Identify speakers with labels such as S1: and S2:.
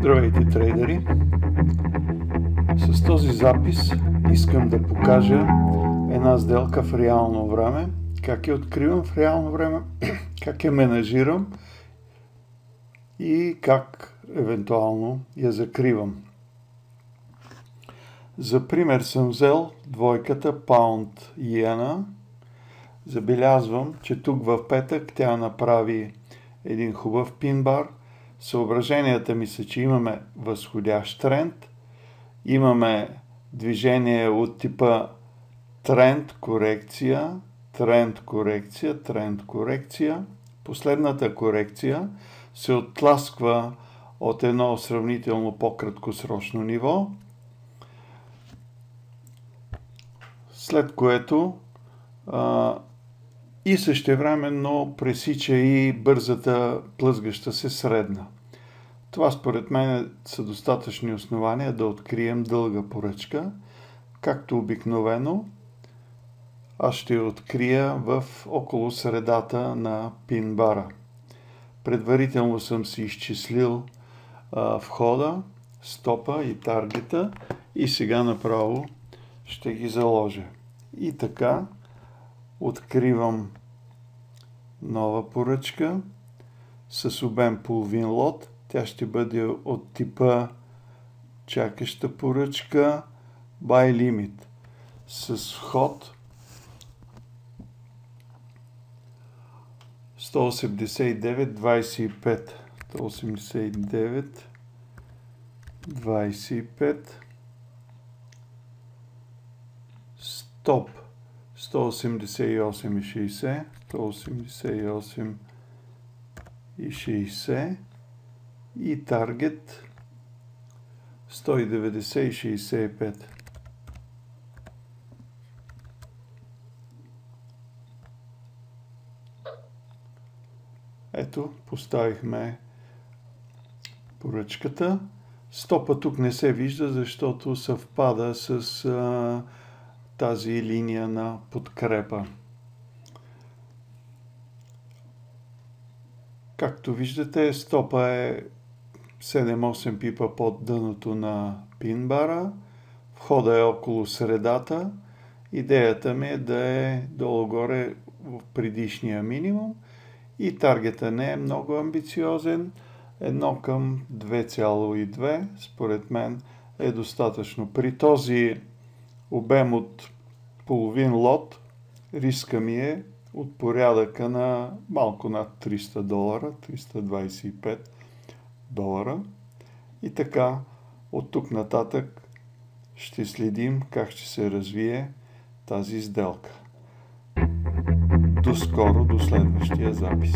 S1: Здравейте, трейдери! С този запис искам да покажа една сделка в реално време, как я откривам в реално време, как я менажирам и как евентуално я закривам. За пример съм взел двойката паунд иена. Забелязвам, че тук в петък тя направи един хубав пин-бар. Съображенията ми са, че имаме възходящ тренд, имаме движение от типа тренд, корекция, тренд, корекция, тренд, корекция. Последната корекция се оттласква от едно сравнително по-краткосрочно ниво, след което и същевременно пресича и бързата плъзгаща се средна. Това според мен са достатъчни основания да открием дълга поръчка. Както обикновено, аз ще я открия в около средата на пин-бара. Предварително съм си изчислил входа, стопа и таргета и сега направо ще ги заложа. И така, откривам нова поръчка с обем половин лот. Тя ще бъде от типа чакаща поръчка Buy Limit с вход 189.25 189.25 стоп 188.60 188.60 и таргет 190.65. Ето, поставихме поръчката. Стопа тук не се вижда, защото съвпада с тази линия на подкрепа. Както виждате, стопа е 7-8 пипа под дъното на пин-бара. Входа е около средата. Идеята ми е да е долу-горе в предишния минимум. И таргета не е много амбициозен. 1 към 2,2 според мен е достатъчно. При този обем от половин лот риска ми е от порядъка на малко над $300, 325 долара. И така, от тук нататък ще следим как ще се развие тази сделка. До скоро, до следващия запис.